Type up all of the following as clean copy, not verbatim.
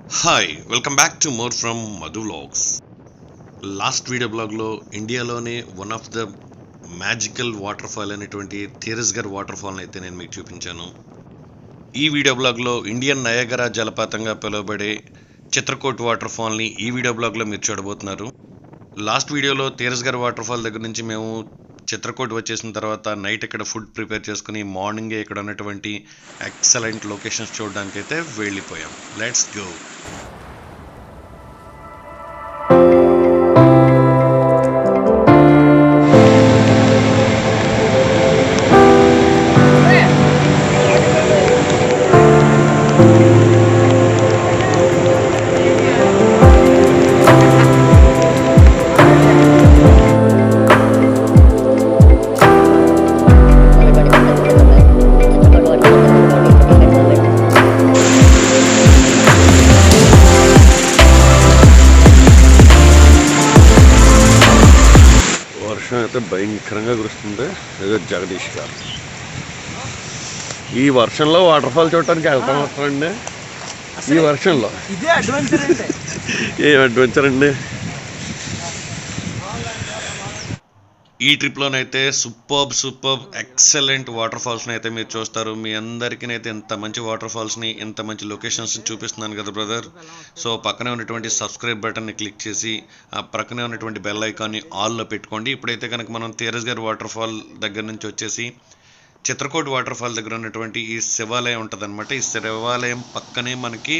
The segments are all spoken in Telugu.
Hi, welcome back to more from Madhu Vlogs. Last video బ్లాగ్లో ఇండియాలోనే one of the magical waterfall అనేటువంటి థిరస్గర్ వాటర్ ఫాల్ని అయితే నేను మీకు చూపించాను. ఈ వీడియో బ్లాగ్లో ఇండియన్ నయాగరా జలపాతంగా పిలువబడే చిత్రకూట్ వాటర్ ఫాల్ని ఈ వీడియో బ్లాగ్లో మీరు చూడబోతున్నారు. లాస్ట్ వీడియోలో థిరస్గర్ వాటర్ ఫాల్ దగ్గర నుంచి మేము చిత్రకూట్ వచ్చేసిన తర్వాత నైట్ ఇక్కడ ఫుడ్ ప్రిపేర్ చేసుకుని మార్నింగే ఇక్కడ ఉన్నటువంటి ఎక్సలెంట్ లొకేషన్స్ చూడడానికి అయితే వెళ్ళిపోయాం. Let's go. వర్షం అయితే భయంకరంగా కురుస్తుంది. ఏదో జగదీష్ గారు ఈ వర్షంలో వాటర్ ఫాల్ చూడటానికి వెళ్తాం వస్తారండి. ఈ వర్షంలో ఏం అడ్వెంచర్ అండి. ఈ ట్రిప్లోనైతే సూపర్బ్ ఎక్సలెంట్ వాటర్ ఫాల్స్ని అయితే మీరు చూస్తారు. మీ అందరికీ అయితే ఇంత మంచి వాటర్ ఫాల్స్ని ఇంత మంచి లొకేషన్స్ని చూపిస్తున్నాను కదా బ్రదర్. సో పక్కనే ఉన్నటువంటి సబ్స్క్రైబ్ బటన్ని క్లిక్ చేసి ఆ పక్కనే ఉన్నటువంటి బెల్ ఐకాన్ని ఆల్లో పెట్టుకోండి. ఇప్పుడైతే కనుక మనం థిరస్గర్ వాటర్ ఫాల్ దగ్గర నుంచి వచ్చేసి చిత్రకూట్ వాటర్ ఫాల్ దగ్గర ఉన్నటువంటి ఈ శివాలయం ఉంటుంది అనమాట. ఈ శివాలయం పక్కనే మనకి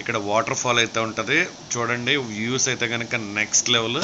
ఇక్కడ వాటర్ ఫాల్ అయితే ఉంటుంది. చూడండి వ్యూస్ అయితే కనుక నెక్స్ట్ లెవెల్.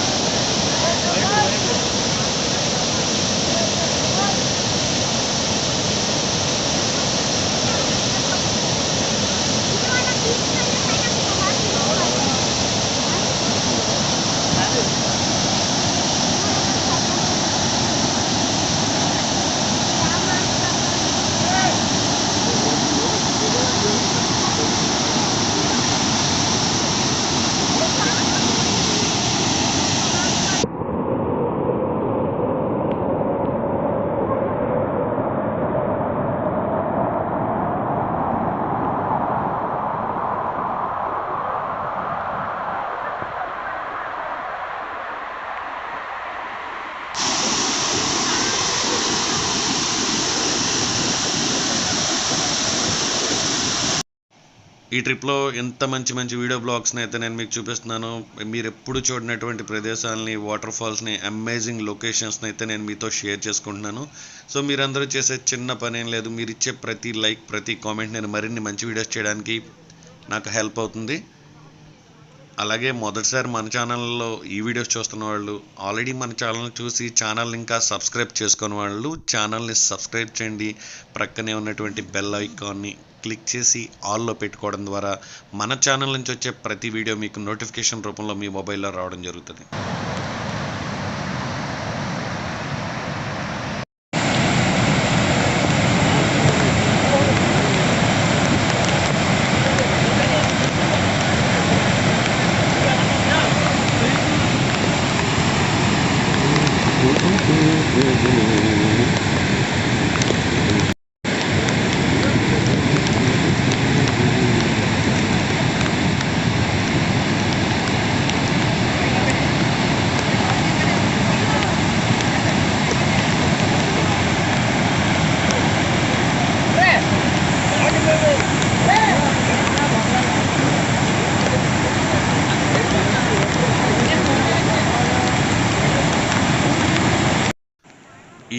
ఈ ట్రిప్లో ఎంత మంచి వీడియో బ్లాగ్స్ని అయితే నేను మీకు చూపిస్తున్నాను. మీరు ఎప్పుడు చూడనటువంటి ప్రదేశాలని, వాటర్ ఫాల్స్ని, అమేజింగ్ లొకేషన్స్ని అయితే నేను మీతో షేర్ చేసుకుంటున్నాను. సో మీరందరూ చేసే చిన్న పని ఏం లేదు, మీరు ఇచ్చే ప్రతి లైక్, ప్రతి కామెంట్ నేను మరిన్ని మంచి వీడియోస్ చేయడానికి నాకు హెల్ప్ అవుతుంది. అలాగే మొదటిసారి మన ఛానల్లో ఈ వీడియోస్ చూస్తున్న వాళ్ళు, ఆల్రెడీ మన ఛానల్ని చూసి ఛానల్ని ఇంకా సబ్స్క్రైబ్ చేసుకున్న వాళ్ళు ఛానల్ని సబ్స్క్రైబ్ చేయండి. ప్రక్కనే ఉన్నటువంటి బెల్ ఐకాన్ని క్లిక్ చేసి ఆల్లో పెట్టుకోవడం ద్వారా మన ఛానల్ నుంచి వచ్చే ప్రతి వీడియో మీకు నోటిఫికేషన్ రూపంలో మీ మొబైల్లో రావడం జరుగుతుంది.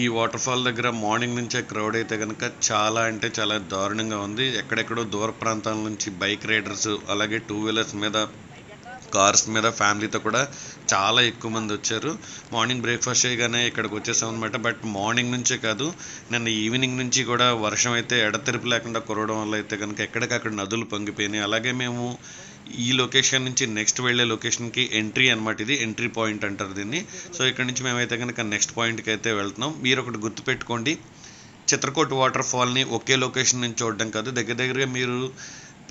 ఈ వాటర్ ఫాల్ దగ్గర మార్నింగ్ నుంచే క్రౌడ్ అయితే కనుక చాలా అంటే చాలా దారుణంగా ఉంది. ఎక్కడెక్కడో దూర ప్రాంతాల నుంచి బైక్ రైడర్స్, అలాగే టూ వీలర్స్ మీద, కార్స్ మీద ఫ్యామిలీతో కూడా చాలా ఎక్కువ మంది వచ్చారు. మార్నింగ్ బ్రేక్ఫాస్ట్ చేయగానే ఇక్కడికి వచ్చేసాం అనమాట. బట్ మార్నింగ్ నుంచే కాదు, నిన్న ఈవినింగ్ నుంచి కూడా వర్షం అయితే ఎడతెరిపి లేకుండా కురవడం వల్ల అయితే కనుక ఎక్కడికక్కడ నదులు పొంగిపోయినాయి. అలాగే మేము ఈ లొకేషన్ నుంచి నెక్స్ట్ వెళ్ళే లొకేషన్కి ఎంట్రీ అనమాట, ఇది ఎంట్రీ పాయింట్ అంటారు దీన్ని. సో ఇక్కడ నుంచి మేమైతే కనుక నెక్స్ట్ పాయింట్కి అయితే వెళ్తున్నాం. మీరు ఒకటి గుర్తుపెట్టుకోండి, చిత్రకూట్ వాటర్ ఫాల్ని ఒకే లొకేషన్ నుంచి చూడడం కాదు, దగ్గరగా మీరు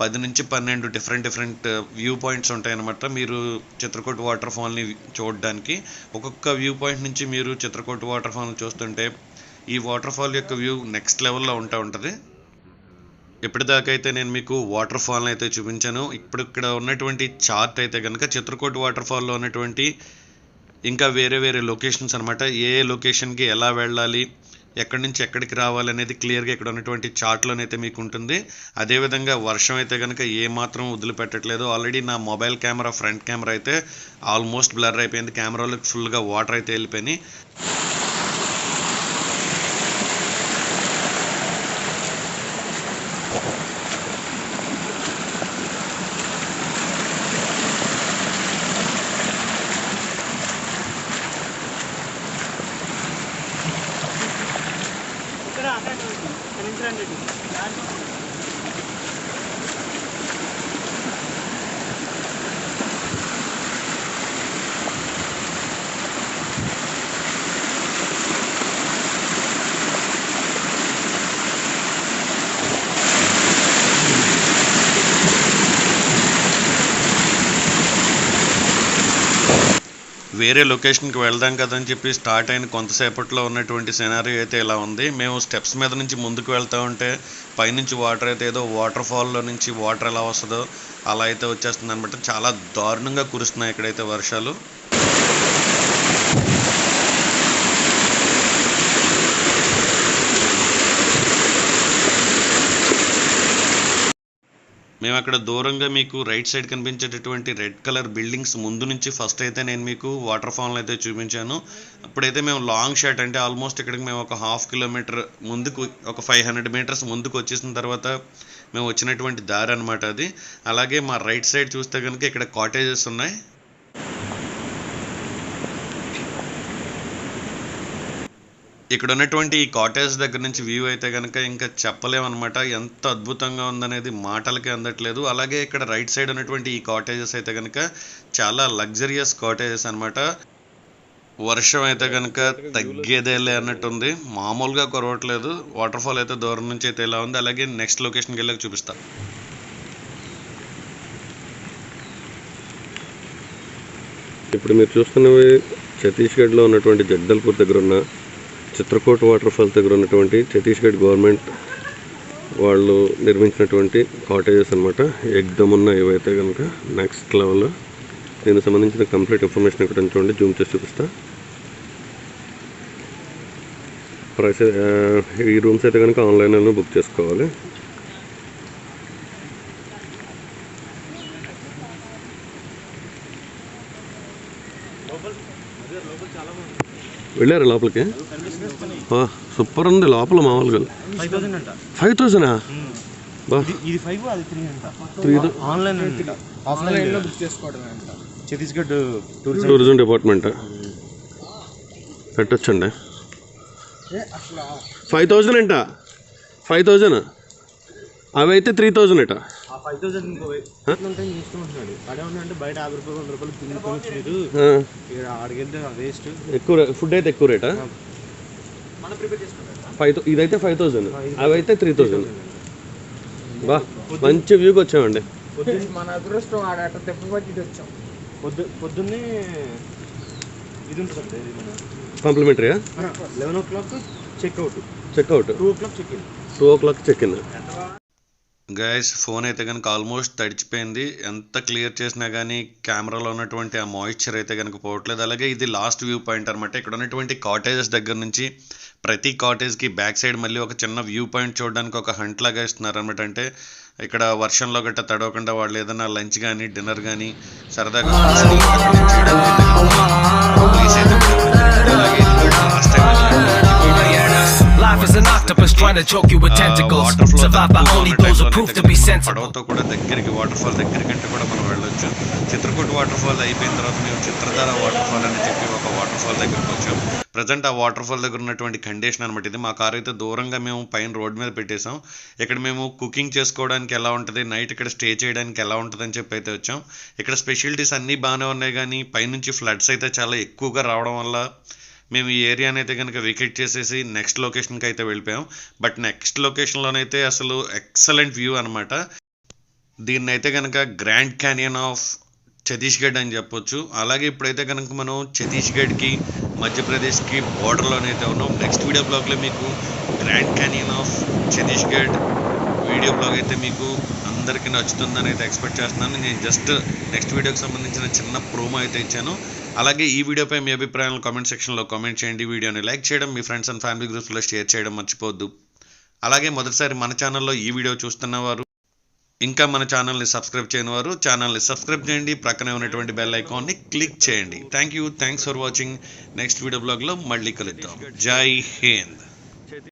10 నుంచి 12 డిఫరెంట్ వ్యూ పాయింట్స్ ఉంటాయన్నమాట. మీరు చిత్రకూట్ వాటర్ ఫాల్ని చూడడానికి ఒక్కొక్క వ్యూ పాయింట్ నుంచి మీరు చిత్రకూట్ వాటర్ ఫాల్ని చూస్తుంటే ఈ వాటర్ ఫాల్ యొక్క వ్యూ నెక్స్ట్ లెవెల్లో ఉంటుంది. ఇప్పటిదాకా అయితే నేను మీకు వాటర్ ఫాల్ని అయితే చూపించాను. ఇప్పుడు ఇక్కడ ఉన్నటువంటి చార్ట్ అయితే కనుక చిత్రకూట్ వాటర్ ఫాల్లో ఉన్నటువంటి ఇంకా వేరే వేరే లొకేషన్స్ అనమాట. ఏ లొకేషన్కి ఎలా వెళ్ళాలి, ఎక్కడి నుంచి ఎక్కడికి రావాలి అనేది క్లియర్గా ఇక్కడ ఉన్నటువంటి చార్ట్లోనైతే మీకు ఉంటుంది. అదేవిధంగా వర్షం అయితే కనుక ఏమాత్రం వదిలిపెట్టట్లేదు. ఆల్రెడీ నా మొబైల్ కెమెరా ఫ్రంట్ కెమెరా అయితే ఆల్మోస్ట్ బ్లర్ అయిపోయింది. కెమెరాలోకి ఫుల్గా వాటర్ అయితే వెళ్ళిపోయినాయి. వేరే లొకేషన్కి వెళ్దాం కదని చెప్పి స్టార్ట్ అయిన కొంతసేపట్లో ఉన్నటువంటి సినారియో అయితే ఇలా ఉంది. మేము స్టెప్స్ మీద నుంచి ముందుకు వెళ్తూ ఉంటే పైనుంచి వాటర్ అయితే ఏదో వాటర్ ఫాల్లో నుంచి వాటర్ ఎలా వస్తుందో అలా అయితే వచ్చేస్తుంది అనమాట. చాలా దారుణంగా కురుస్తున్నాయి ఇక్కడైతే వర్షాలు. మేము అక్కడ దూరంగా మీకు రైట్ సైడ్ కనిపించేటటువంటి రెడ్ కలర్ బిల్డింగ్స్ ముందు నుంచి ఫస్ట్ అయితే నేను మీకు వాటర్ ఫాల్ని అయితే చూపించాను. అప్పుడైతే మేము లాంగ్ షాట్ అంటే ఆల్మోస్ట్ ఇక్కడికి మేము ఒక 1/2 కిలోమీటర్ ముందుకు, ఒక 500 మీటర్స్ ముందుకు వచ్చేసిన తర్వాత మేము వచ్చినటువంటి దారి అనమాట అది. అలాగే మా రైట్ సైడ్ చూస్తే కనుక ఇక్కడ కాటేజెస్ ఉన్నాయి. ఇక్కడ ఉన్నటువంటి ఈ కాటేజ్ దగ్గర నుంచి వ్యూ అయితే కనుక ఇంకా చెప్పలేమన్నమాట. ఎంత అద్భుతంగా ఉందనేది మాటలకే అందట్లేదు. అలాగే ఇక్కడ రైట్ సైడ్ ఉన్నటువంటి ఈ కాటేజెస్ అయితే కనుక చాలా లగ్జరియస్ కాటేజెస్ అనమాట. వర్షం అయితే కనుక తగ్గేదేలే అన్నట్టుంది, మామూలుగా కురవట్లేదు. వాటర్ ఫాల్ అయితే దూరం నుంచి అయితే ఇలా ఉంది. అలాగే నెక్స్ట్ లొకేషన్కి వెళ్ళాక చూపిస్తా. ఇప్పుడు మీరు చూస్తున్నవి ఛత్తీస్గఢ్లో ఉన్నటువంటి జగదల్పూర్ దగ్గర ఉన్న చిత్రకూట్ వాటర్ ఫాల్స్ దగ్గర ఉన్నటువంటి ఛత్తీస్గఢ్ గవర్నమెంట్ వాళ్ళు నిర్మించినటువంటి కాటేజెస్ అనమాట. ఎగ్దమ్ ఉన్న ఇవైతే కనుక నెక్స్ట్ లెవెల్. దీనికి సంబంధించిన కంప్లీట్ ఇన్ఫర్మేషన్ ఇక్కడ చూడండి, జూమ్ చేసి చూపిస్తా. ప్రైస్ ఈ రూమ్స్ అయితే కనుక ఆన్లైన్లో బుక్ చేసుకోవాలి. వెళ్ళారు లోపలికి? సూపర్ ఉంది లోపల. మామూలుగా 5,000 టూరిజం డిపార్ట్మెంట్ పెట్టచ్చండి. 5,000 అంట. 5,000 అవి అయితే 3,000 అట. ఎక్కువ ఫుడ్ అయితే ఎక్కువ రేటా? ఇదైతే 5,000, అవి అయితే 3,000. బా మంచి వ్యూకి వచ్చామండి. పొద్దున్నే ఇది ఉంటుంది కాంప్లిమెంటరీయా? 11 o'clock checkout, 2 o'clock check in. 2 o'clock check in. Guys phone అయితే కనుక ఆల్మోస్ట్ తడిచిపోయింది. ఎంత క్లియర్ చేసినా కానీ కెమెరాలో ఉన్నటువంటి ఆ మాయిశ్చర్ అయితే కనుక పోవట్లేదు. అలాగే ఇది లాస్ట్ వ్యూ పాయింట్ అనమాట. ఇక్కడ ఉన్నటువంటి కాటేజెస్ దగ్గర నుంచి ప్రతి కాటేజ్కి బ్యాక్ సైడ్ మళ్ళీ ఒక చిన్న వ్యూ పాయింట్ చూడడానికి ఒక హంట్ లాగా ఇస్తున్నారు అనమాట. అంటే ఇక్కడ వర్షంలో గట్ట తడవకుండా వాళ్ళు ఏదైనా లంచ్ కానీ డిన్నర్ కానీ సరదాగా ప్లేస్ అయితే లాస్ట్ టైం పడవతో కూడా దగ్గరికి వాటర్ ఫాల్ దగ్గరికంటే కూడా మనం వెళ్ళొచ్చు. చిత్రకూట్ వాటర్ ఫాల్ అయిపోయిన తర్వాత మేము చిత్రధార వాటర్ ఫాల్ అని చెప్పి ఒక వాటర్ ఫాల్ దగ్గరికి వచ్చాం. ప్రజెంట్ ఆ వాటర్ ఫాల్ దగ్గర ఉన్నటువంటి కండిషన్ అనమాట ఇది. మా కార్ అయితే దూరంగా మేము పైన రోడ్ మీద పెట్టేసాం. ఇక్కడ మేము కుకింగ్ చేసుకోవడానికి ఎలా ఉంటుంది, నైట్ ఇక్కడ స్టే చేయడానికి ఎలా ఉంటుంది అని చెప్పి అయితే వచ్చాం. ఇక్కడ స్పెషాలిటీస్ అన్నీ బాగానే ఉన్నాయి, కానీ పైనుంచి ఫ్లడ్స్ అయితే చాలా ఎక్కువగా రావడం వల్ల మేము ఈ ఏరియాని అయితే కనుక వికెట్ చేసేసి నెక్స్ట్ లొకేషన్కి అయితే వెళ్ళిపోయాం. బట్ నెక్స్ట్ లొకేషన్లోనైతే అసలు ఎక్సలెంట్ వ్యూ అనమాట. దీన్ని అయితే కనుక గ్రాండ్ క్యానియన్ ఆఫ్ ఛత్తీస్గఢ్ అని చెప్పొచ్చు. అలాగే ఇప్పుడైతే కనుక మనం ఛత్తీస్గఢ్కి మధ్యప్రదేశ్కి బోర్డర్లోనైతే ఉన్నాం. నెక్స్ట్ వీడియో బ్లాగ్లో మీకు grand canyon of Chhattisgarh video blog అయితే మీకు అందరికీ నచ్చుతుందని అయితే ఎక్స్పెక్ట్ చేస్తున్నాను. నేను జస్ట్ నెక్స్ట్ వీడియోకి సంబంధించిన చిన్న ప్రోమో అయితే ఇచ్చాను. అలాగే ఈ వీడియోపై మీ అభిప్రాయాలను కామెంట్ సెక్షన్లో కామెంట్ చేయండి. వీడియోని లైక్ చేయడం, మీ ఫ్రెండ్స్ అండ్ ఫ్యామిలీ గ్రూప్స్లో షేర్ చేయడం మర్చిపోవద్దు. అలాగే మొదటిసారి మన ఛానల్లో ఈ వీడియో చూస్తున్నవారు, ఇంకా మన ఛానల్ని సబ్స్క్రైబ్ చేయని వారు ఛానల్ని సబ్స్క్రైబ్ చేయండి. ప్రక్కనే ఉన్నటువంటి బెల్ ఐకాన్ని క్లిక్ చేయండి. Thanks for watching. Next video బ్లాగ్లో మళ్ళీ కలుద్దాం. జై హింద్.